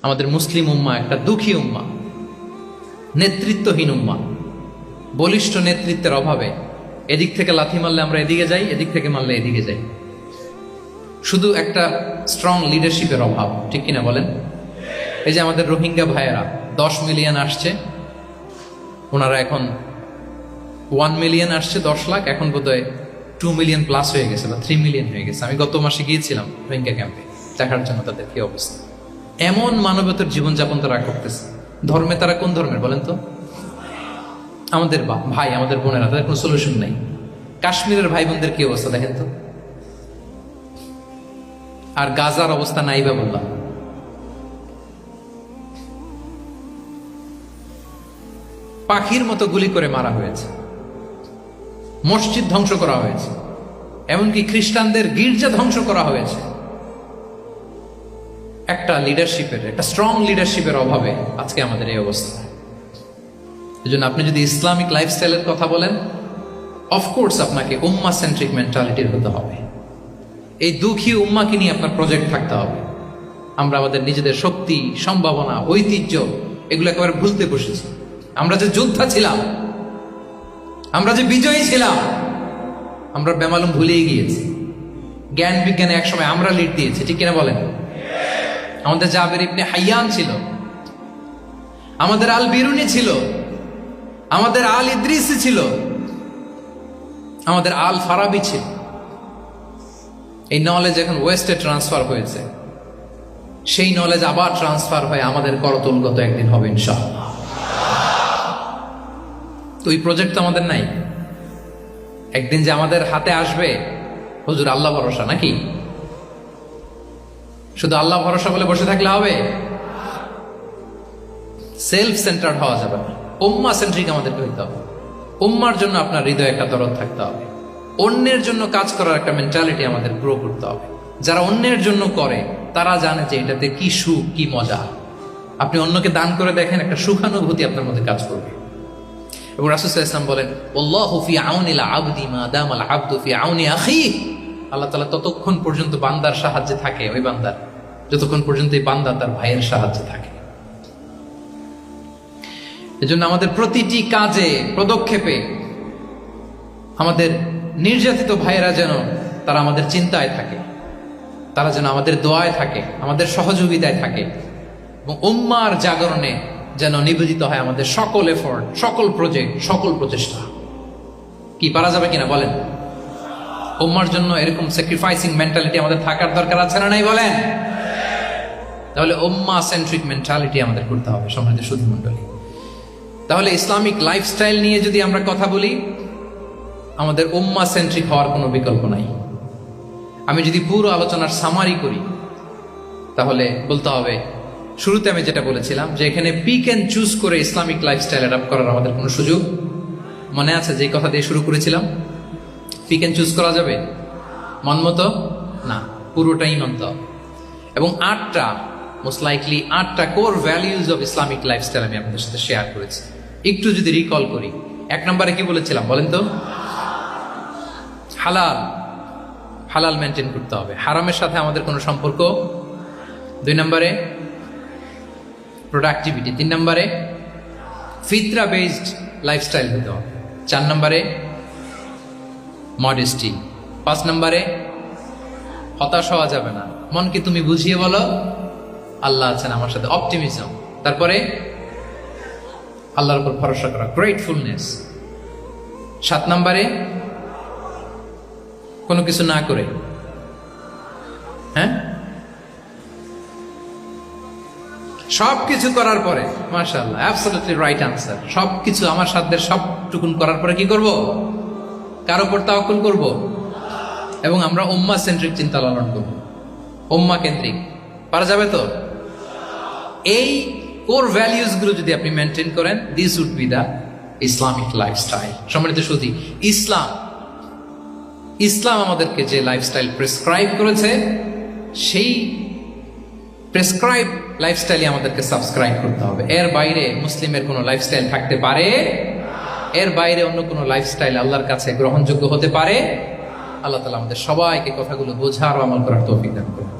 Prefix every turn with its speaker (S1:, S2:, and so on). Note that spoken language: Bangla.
S1: আমাদের মুসলিম উম্মা একটা দুঃখী উম্মা, নেতৃত্বহীন উম্মা। বলিষ্ঠ নেতৃত্বের অভাবে এদিক থেকে লাথি মারলে আমরা এদিকে যাই, এদিক থেকে মারলে এদিকে যাই। শুধু একটা স্ট্রং লিডারশিপের অভাব, ঠিক কিনা বলেন? এই যে আমাদের রোহিঙ্গা ভাইয়েরা 10 মিলিয়ন আসছে, ওনারা এখন 1 মিলিয়ন আসছে, 10 লাখ, এখন বোধহয় 2 মিলিয়ন প্লাস হয়ে গেছে বা 3 মিলিয়ন হয়ে গেছে। আমি গত মাসে গিয়েছিলাম রোহিঙ্গা ক্যাম্পে দেখার জন্য তাদের কি অবস্থা। এমন মানবতার জীবনযাপন তারা করতেছে। ধর্মে তারা কোন ধর্মের বলেন তো? আমাদের ভাই, আমাদের বোনেরা, তাদের কোনো সলিউশন নাই। কাশ্মীরের ভাই বোনদের কি অবস্থা দেখেন তো। আর গাজার অবস্থা নাই বা বললাম। পাখির মতো গুলি করে মারা হয়েছে, মসজিদ ধ্বংস করা হয়েছে, এমনকি খ্রিস্টানদের গির্জা ধ্বংস করা হয়েছে। একটা লিডারশিপের, একটা স্ট্রং লিডারশিপের অভাবে আজকে আমাদের এই অবস্থা। এই জন্য আপনি যদি ইসলামিক লাইফস্টাইলের কথা বলেন, অফকোর্স আপনাকে উম্মা সেন্ট্রিক মেন্টালিটির হতে হবে। এই দুঃখী উম্মাকে নিয়ে আপনার প্রজেক্ট থাকতে হবে। আমরা আমাদের নিজেদের শক্তি, সম্ভাবনা, ঐতিহ্য এগুলো একেবারে ভুলতে বসেছি। আমরা যে যোদ্ধা ছিলাম, আমরা যে বিজয়ী ছিলাম, আমরা বেমালুম ভুলেই গিয়েছি। জ্ঞান বিজ্ঞানে একসময় আমরা লিড দিয়েছি, ঠিক কিনা বলেন? আমাদের জাবের ইবনে হাইয়ান ছিল, আমাদের আল বিরুনি ছিল, আমাদের আল ইদ্রিসি ছিল, আমাদের আল ফারাবি ছিল। এই নলেজ এখন ওয়েস্টে ট্রান্সফার হয়েছে, সেই নলেজ আবার ট্রান্সফার হয়ে আমাদের করতলগত একদিন হবে ইনশাআল্লাহ। তো এই প্রজেক্ট তো আমাদের নাই। একদিন যে আমাদের হাতে আসবে, হুজুর আল্লাহ ভরসা নাকি? শুধু আল্লাহ ভরসা বলে বসে থাকলে হবে? সেলফ সেন্টার্ড হওয়া যাবে না, উম্মা সেন্ট্রিক আমাদেরকে হইতে হবে। উম্মার জন্য আপনার হৃদয়ে একটা দরদ থাকতে হবে। অন্যের জন্য কাজ করার একটা মেন্টালিটি আমাদের গ্রো করতে হবে। যারা অন্যের জন্য করে তারা জানে যে এটাতে কি সুখ, কি মজা। আপনি অন্যকে দান করে দেখেন, একটা সুখানুভূতি আপনার মধ্যে কাজ করবে। এবং রাসূল সাল্লাল্লাহু আলাইহি ওয়াসাল্লাম বলেন, আল্লাহু ফি আউনিল আবদি মা দামাল আবদু ফি আউনি আখিহি। আল্লাহ তাআলা ততক্ষণ পর্যন্ত বান্দার সাহায্যে থাকে, ওই বান্দার, যতক্ষণ পর্যন্ত এই বান্দা তার ভাইয়ের সাহায্যে থাকে। এজন্য আমাদের প্রতিটি কাজে, পদক্ষেপে আমাদের নির্যাতিত ভাইয়েরা যেন তারা আমাদের চিন্তায় থাকে, তারা যেন আমাদের দোয়ায় থাকে, আমাদের সহযোগিতায় থাকে, এবং উম্মার জাগরণে যেন নিবেদিত হয় আমাদের সকল এফোর্ট, সকল প্রজেক্ট, সকল প্রচেষ্টা। কি পারা যাবে কিনা বলেন? উম্মার জন্য এরকম স্যাক্রিফাইসিং মেন্টালিটি আমাদের থাকার দরকার আছে না নাই বলেন? তাহলে উম্মা সেন্ট্রিক মেন্টালিটি আমাদের করতে হবে সম্মানিত সুধী মণ্ডলী। তাহলে ইসলামিক লাইফস্টাইল নিয়ে যদি আমরা কথা বলি, আমাদের উম্মা সেন্ট্রিক হওয়ার কোনো বিকল্প নাই। আমি যদি পুরো আলোচনার সামারি করি, তাহলে বলতে হবে, শুরুতে আমি যেটা বলেছিলাম যে এখানে পিক অ্যান্ড চুজ করে ইসলামিক লাইফস্টাইল অ্যাডাপ্ট করার আমাদের কোনো সুযোগ মনে আছে? যে কথা দিয়ে শুরু করেছিলাম, পিক অ্যান্ড চুজ করা যাবে মন মতো না, পুরোটাই মানতে হবে। এবং 8টা, মোস্ট লাইকলি 8টা core values of Islamic lifestyle আমি আপনাদের সাথে শেয়ার করেছি। একটু যদি রিকল করি, 1 নম্বরে কি বলেছিলাম বলেন তো? হালাল, হালাল মেনটেন করতে হবে, হারামের সাথে আমাদের কোনো সম্পর্ক। 2 নম্বরে প্রোডাক্টিভিটি। 3 নম্বরে ফিতরা বেসড লাইফস্টাইল হতে হবে। 4 নম্বরে মডেস্টি। 5 নম্বরে হতাশ হওয়া যাবে না, মনকে তুমি বুঝিয়ে বলো আল্লাহ আছেন আমার সাথে, অপটিমিজম। তারপরে আল্লাহর উপর ভরসা করা, গ্রেটফুলনেস। 7 নম্বরে কোনো কিছু না করে, হ্যাঁ, সবকিছু করার পরে, মাশাআল্লাহ, অ্যাবসলিউটলি রাইট আনসার। সবকিছু আমার সাধ্যের সবটুকুন করার পরে কি করব? কার উপর তাওয়াক্কুল করব, এবং আমরা উম্মাহ সেন্ট্রিক চিন্তা লালন করব, উম্মাহ কেন্দ্রিক। পারা যাবে তো? এই কোর ভ্যালিউজ গুলো যদি আপনি মেনটেন করেন, this would be the Islamic lifestyle. সম্মানিত সুধী, ইসলাম আমাদেরকে যে লাইফস্টাইল প্রেসক্রাইব করেছে, সেই প্রেসক্রাইব লাইফস্টাইলে আমাদেরকে সাবস্ক্রাইব করতে হবে। এর বাইরে মুসলিমের কোনো লাইফস্টাইল থাকতে পারে? এর বাইরে অন্য কোনো লাইফস্টাইল আল্লাহর কাছে গ্রহণযোগ্য হতে পারে? আল্লাহ তাআলা আমাদের সবাইকে কথাগুলো বোঝার ও আমল করার তৌফিক দান করুন।